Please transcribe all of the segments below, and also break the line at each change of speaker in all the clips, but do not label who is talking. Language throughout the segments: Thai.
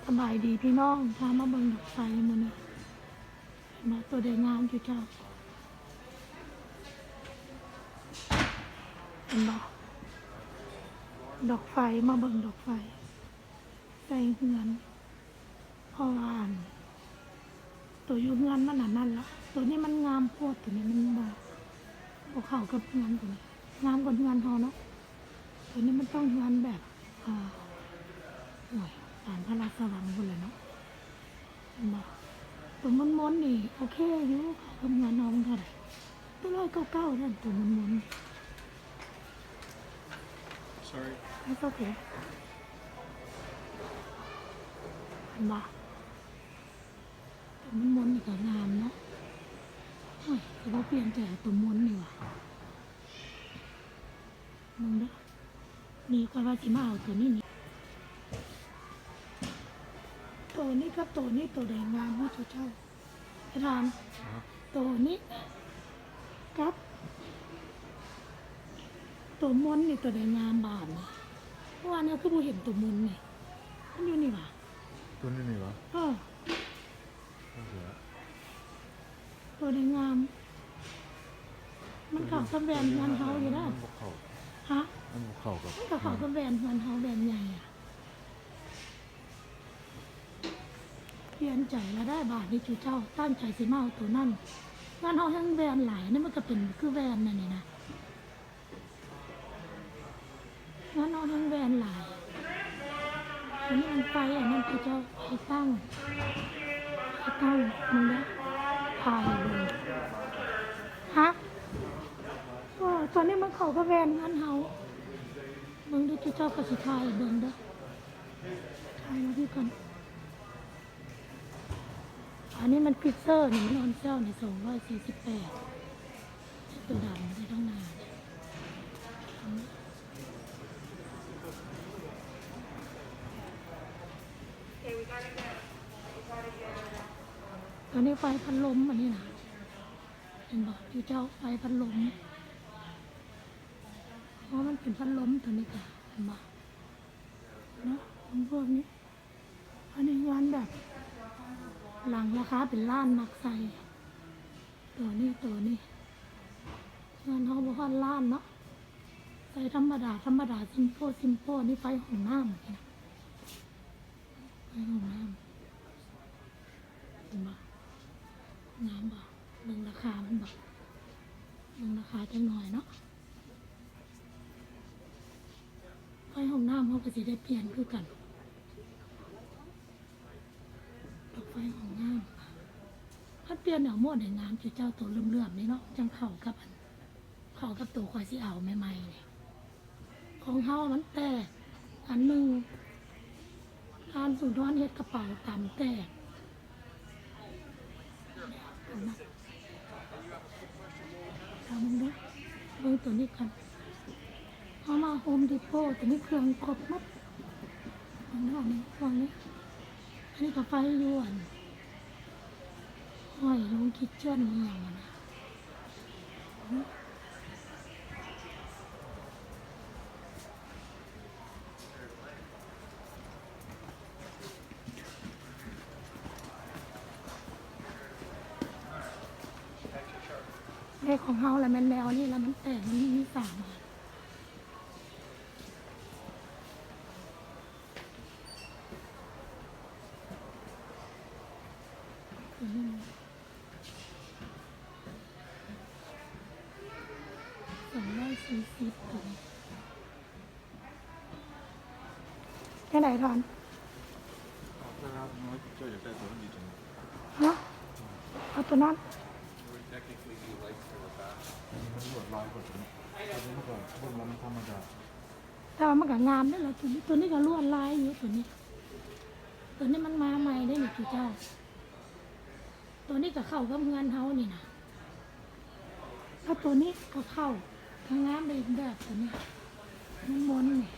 สบายดีพี่น้องพามาเบิ่งดอกไฟมื้อนี้มาตัวใดงามอยู่เจ้าเห็นบ่ดอกไฟมาเบิ่งดอกไฟใส่เฮือนเพราะว่าตัวอยู่เฮือนมันนั่นละตัวนี้มันงามโพดตัวนี้มันบ่เข้ากับเฮือนตัวนี้งามกว่าเฮือนเฮาเนาะตัวนี้มันต้องเฮือนแบบหน่อยสารพระราชวังพุ่นแหละเนาะเห็นบ่ตัวมนๆนี่โอเคอยู่เข้ากับเฮือนเฮาเท่าใดตัว199นั่นตัวมน
Sorry.
ๆThat's okay เห็นบ่ตัวมนๆนี่ก็งามเนาะโอ้ยแต่ว่าเปลี่ยนใจเอาตัวมนนี่ว่ะมึงเด้อนี่ค่อยว่าสิมาเอาตัวนี้นี่ตัวนี้กับตัวนี้ตัวใดงามที่สุดเจ้าไปถามตัวนี้กับตัวมนนี่ตัวใดงามบานนี่เพราะว่าเนี่ยคือบ่เห็นตัวมนนี่มันอยู่นี่ว่ะ
ตัวนี้นี่เหรอ
เออ
ไม่เสีย
ตัวใดงาม มันเข้ากับแบรนด์เฮือนเฮาอยู่นะ
มันบกเข้า
ฮะ
มันบกเข้ากับ
มันก็เข้ากับแบรนด์เฮือนเฮาแบรนด์ใหญ่อะเปลี่ยนใจแล้วได้บาทนี่จุเจ้าตั้งใจสิมาเอาตัวนั่นงานเฮาทั้งแบรนด์หลายนี่มันก็เป็นคือแบรนด์นั่นนี่นะงานเฮาทั้งแบรนด์หลายอันนี้มันไฟอันนั้นจุเจ้าไฟตั้งมึงเด้อถ่ายเลยฮะตอนนี้มันเข้ากับแบรนด์งานเฮามึงดูจุเจ้าก็สิถ่ายเบิ่งเด้อถ่ายมาพี่ก่อนอันนี้มันฟิเซอร์นี่มันออนเซลนี่248ตัวดำได้ทั้งหน้าเนี่ยตัวนี้ไฟพัดลมอันนี้นะเห็นบอกอยู่เจ้าไฟพัดลมเพราะมันเป็นพัดลมตัวนี้ค่ะเห็นบอกเนาะพวกนี้อันนี้งานแบบหลังราคาเป็นล้านมักใส่ตัวนี้เงินเขาบอกว่าล้านเนาะใส่ธรรมดาซิมโพนี่ไฟของน้ำนี่นะไฟของน้ำเห็นบ่น้ำบ่เบิ่งราคามันบ่เบิ่งราคาจังหน่อยเนาะไฟของน้ำเขาก็สิได้เปลี่ยนคือกันดอกไฟของน้ำถ้าเปลี่ยนเอาหมดในงามเจ้าตัวเลื่อมๆนี่เนาะจังเข้ากับตัวควายสิเอาใหม่ๆนี่ของเฮามันแตกอันหนึ่งการสูดร้อนเฮ็ดกระเป๋าต่ำแตกทำมึงด้วยเบิ่งตัวนี้กันเอามาโฮมดิโป้ตัวนี้เครื่องครบหมดอันนี้ฟังนี้อันนี้ก็ไฟยวนห้อยลงคิดเช่นนี่อย่างนะเลขของเฮาแหละแมนแนวนี่แล้วมันแตกมันมีสาม240ตัวแค่ไหนทอน
ถ้าเราน้อยเจ้าอยากได้ตัวนั้นดีจัง
เนาะเอาตัวนั้น
มันรวดลายกว่าตัวนี้ตัวนี้มันก็บนมันธรรมดา
แต่ว่ามันก็งามได้แล้วตัวนี้ก็ลวดลายอยู่ตัวนี้มันมาใหม่ได้หนิพี่เจ้า ตัวนี้ก็เข้ากับเงินเฮานี่นะถ้าตัวนี้ก็เข้าทางงามได้อีกแบบตัวนี้มันมนนี่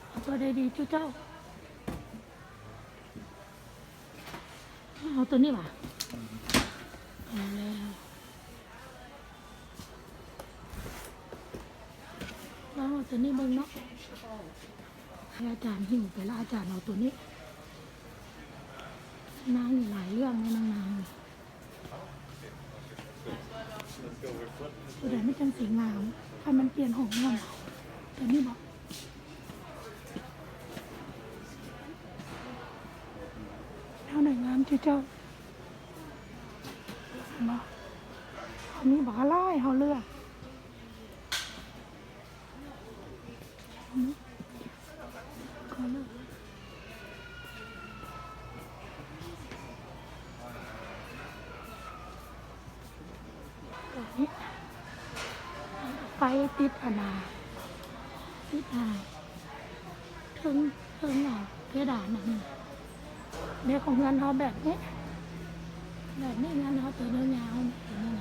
เอาตัวใดดีพี่เจ้าเอาตัวนี้ว่ะเอาแล้ว ตัวนี้เบิ่งเนาะให้อาจารย์หิ้วไปแล้วอาจารย์เอาตัวนี้นางนี่หลายเรื่องนะนางนี่ตัวไหนไม่จังสีงามถ้ามันเปลี่ยนหงเงินตัวนี้บอกเท่าไหนงามเจ้าบอกอันนี้บอกอะไรเขาเลือกเขาเลือกไฟติดติดถึงเพดานนั่นเด็กของเงินเขาแบบนี้เงินเขาตัวเนื้อยาวตัวนี้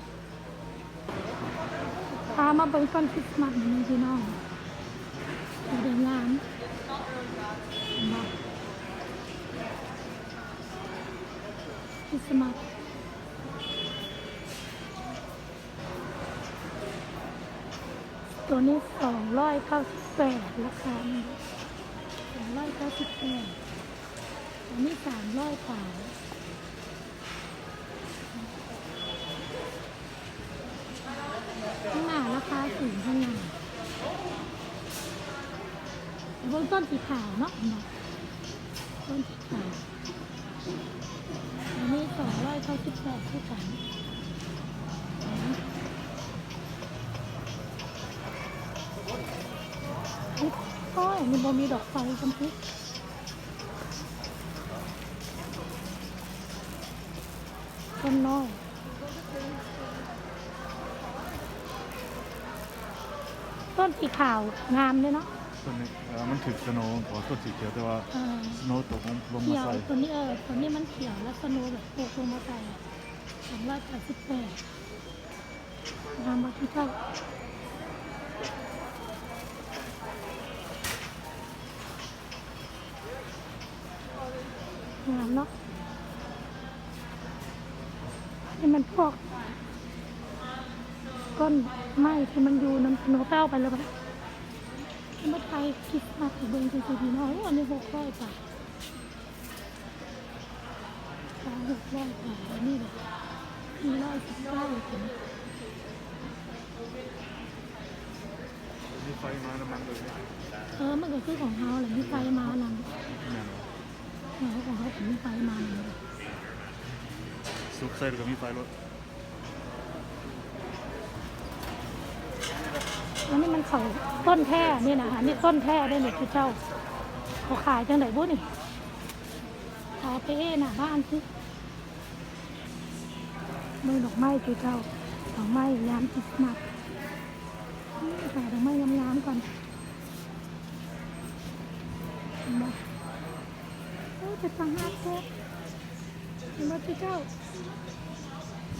พามาเบิ่งต้นคริสต์มาสนี่พี่น้องเดินงานคริสต์มาสตัวนี้298ราคา298ตัวนี้300กว่าข้างหน้าราคาสูงข้างหน้าเบื้องต้นสีขาวเนาะต้นสีขาวอันนี้298คู่กันก็มีบ่มีดอกไฟจำพิษต้นน้อยต้นสีขาวงามเลยเนาะ
ต้นนี้มันถึกสโนว์ขอต้นสีเขียวแต่ว่าสโนว์ตกลงมา
เขียว
ใส่
ตัวนี้ตัวนี้มันเขียวแล้วสโนว์แบบโปกลงมาใส่288งามมากที่เจ้างามเนาะนี่มันพวกก้นไม้ที่มันอยู่น้ำสโนว์แป้วไปเลยปะที่มาไทยคิดมาถึงเบิ้งคือพี่น้อยอันนี้600 บาท600 บาทอันนี้แบบ419ถึง
มีไฟมาน้ำมันเลย
มันก็คือของเขาแหละมีไฟมานั่น
เนี่ย
ของเขาถึงมีไฟมานั่น
ซุปใส่แล้วก็มีไฟรถ
อันนี้มันเขาต้นแท้นี่นะนี่ต้นแท้ได้เลยคือเจ้าเขาขายจังไหนบุ้นี่ขายไปหน้าบ้านสิมือดอกไม้คือเจ้าดอกไม้ยามคริสต์มาสหาดอกไม้งามๆก่อนมาจะตั้งห้าแค่มาคือเจ้า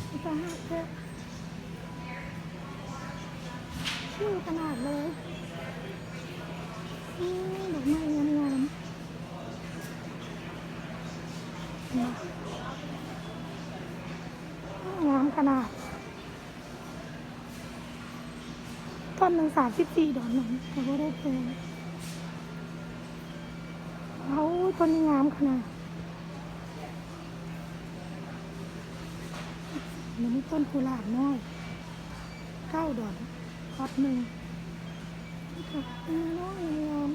จะตั้งห้าแค่ชื่อขนาดเลยดอกไม้งามๆงามขนาดต้นหนึ่ง34 ดอกหนึ่งแต่ว่าได้แพงเอาต้นนี้งามขนาดแล้วมีต้นกุหลาบน้อย9 ดอกพอดหนึ่งน้อยงาม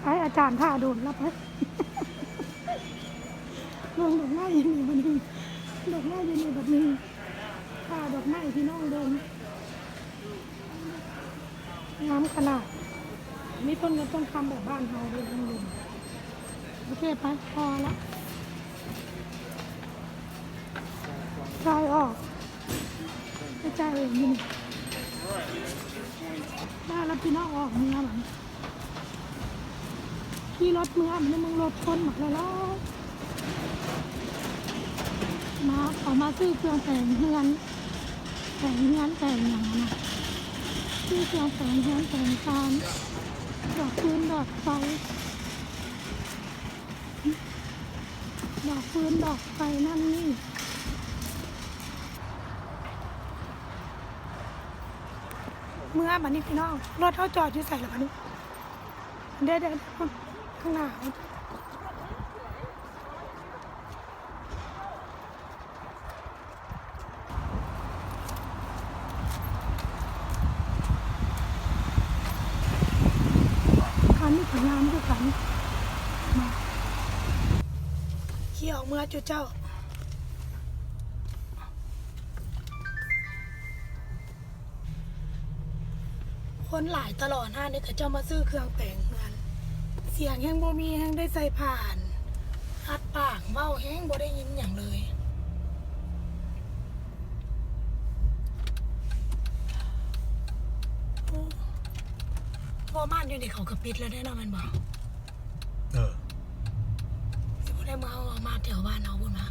ไออาจารย์ท่าโดนรับไหมลงดอกไม้ยืนอยู่แบบนี้ดอกไม้ยืนอยู่แบบนี้ท่าดอกไม้ที่น้องเดินงามขนาดมีต้นก็ต้องทำแบบบ้านเราเลยลุงโอเคไปพอละใจออกไม่ใจเองนี่ได้แล้วพี่น้องออกเมื่อหลังขี่รถเมื่อมันมึงรถชนหมดแล้วมาเขามาซื้อเครื่องแต่งเฮือนแต่งอย่างนั้นซื้อเครื่องแต่งเฮือนแต่งจานดอกฟืนดอกไฟดอกฟืนดอกไฟนั่นนี่ มื่อบัดนี้พี่น้องรถเขาจอดอยู่ใส่แล้วบัดนี้เดี๋ยวข้างหน้าคันนี้ถึงงามด้วยกันมาขี่ออกเมื่อจุดเจ้าคนหลายตลอดห้านี่ก็จะมาซื้อเครื่องแต่งงานเสียงแห้งบ่มีแห้งได้ใส่ผ่านอัดปากเบ้าแห้งบ่ได้ยินอย่างเลยพอม่านอยู่นี่เขาก็ปิดแล้วได้เนาะแมันบอกสิบ่ได้มาเอามาแถวบ้านเอาบุญมา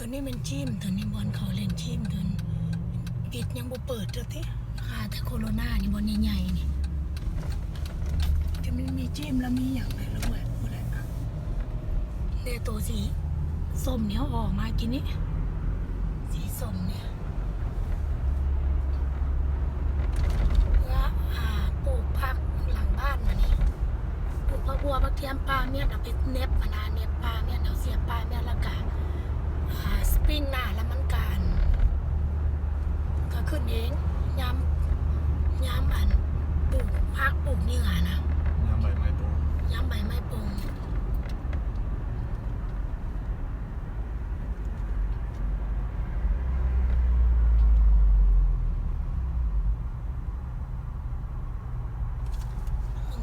ตัวนี้มันจิ้มตัวนี้บอลเขาเล่นจิ้มตัวนี้ปิดยังบ่เปิดเจ้าติค่ะแต่โคโรนานี่บอลใหญ่ๆนี่จะมันมีจิ้มแล้วมีอย่างไรแล้วแหวกหมดเลยเดี๋ยวตัวสีส้มเนี่ยออกมากินนี่สีส้มเนี่ยเพื่อปลูกผักหลังบ้านมานี่ปลูกผักบัวผักเทียมปลาเมียนเอาไปเน็บมานานเน็บปลาเมียนเอาเสียบปลาเมียนละกาสปริงหน้าแล้วมันการก็ขึ้นเองย้ำอันปลูกผักปลูกนี่ค่ะนะ
ยามใบไม้โต
ย้ำใบไม้ปง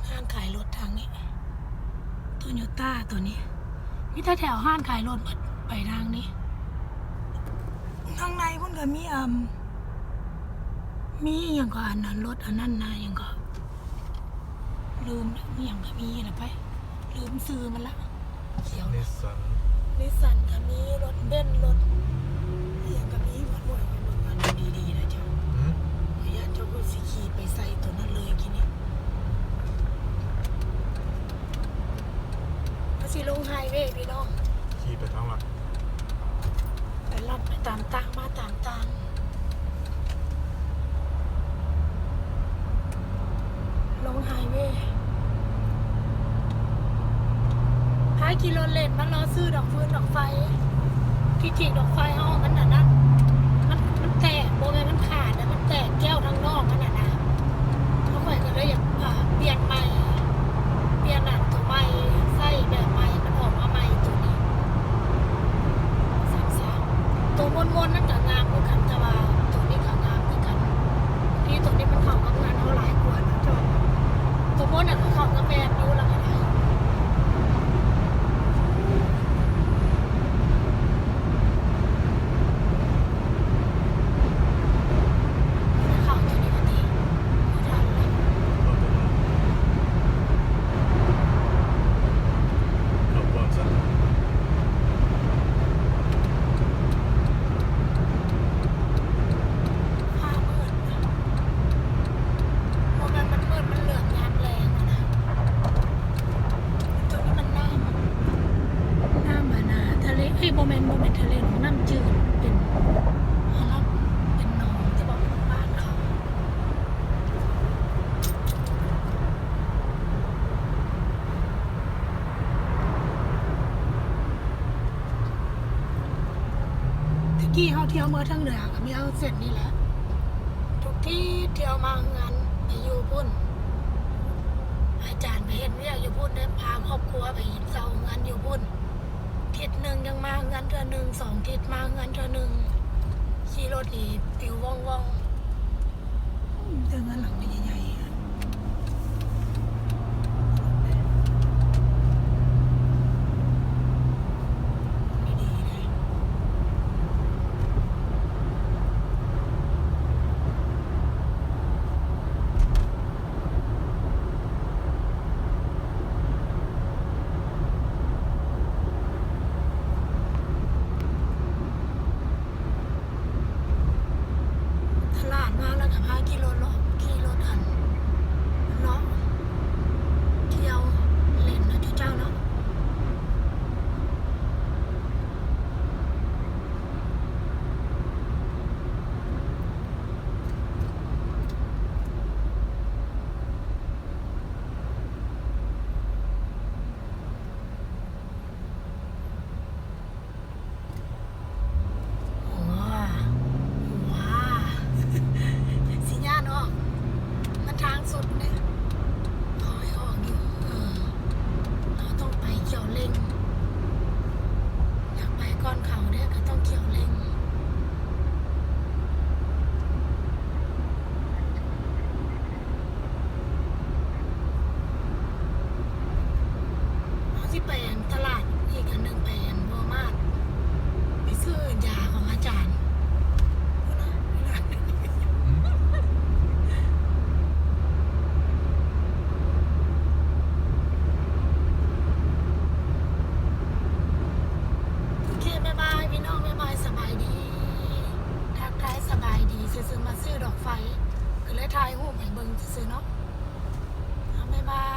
ห้างขายรถทางนี้โตโยต้าตัวนี้นี่ถ้าแถวห้างขายรถไปทางนี้ทางในพุ่นก็มีอย่างก็อันนั้นรถอันนั้นนะอย่างก็ลืมมีอย่างก็มีนะไปลืมซื้อมันละเขียว
นิสสัน
นิสสันก็มีรถเบนซ์รถอย่างก็มีหมดเลยมันดีๆนะเจ้าขออนุญาตเจ้าก็สิขี่ไปใส่ตัวนั้นเลยกินนี่ก็สิลงไฮเวย์พี่น้อง
ขี่ไปทางหลัก
ไปลัดไปตามทางมาตามทางลงไฮเวย์พากิโลเลนมันรอซื้อดอกฟืนดอกไฟที่จริงดอกไฟห้องมันน่ะนะมันแตกโบแมนมันขาดแต่มันแตกแก้วทั้งนอกมันน่ะนะเขาค่อยก็เลยอยากเปลี่ยนใหม่เปลี่ยนหนังตัวใหม่ไส้แบบใหม่มันออกมาใหม่ตัวนี้ตัวมนๆนั่นก็งามเหมือนกันแต่ว่าตัวนี้ก็งามเหมือนกันที่ตัวนี้มันเข้ากับงานเขาหลายกว่านะจอยตัวมนน่ะก็เข้ากับแมนยูแล้วก็ได้เข้าตัวนี้ก็ดีไม่ทันเลย
รถความสั่น
ผ้ามืดโมเมนต์มันมืดมันเหลืองยามแรงอะนะตัวนี้มันน้ำอะนะทะเลโมเมนต์ทะเลของน้ำจืดเป็นอะไรเป็นหนองที่บอกบ้านเขาตะกี้เขาเที่ยวเมื่อทางเหนือก็มีเอาเส้นนี่แหละทุกที่เที่ยวมางานไปอยู่พุ่นอาจารย์ไปเห็นเรียกอยู่พุ่นได้พาครอบครัวไปเซางานอยู่พุ่นทิศหนึ่งยังมางานเทื่อหนึ่ง2 ทิศมางานเทื่อหนึ่งขี่รถนี่ปิวว่องเจองานหลังใหญ่ๆอะไม่ดีเลย ตลาดมาแล้วก็พาขี่รถอัน ซื้อๆเนาะบ๊ายบาย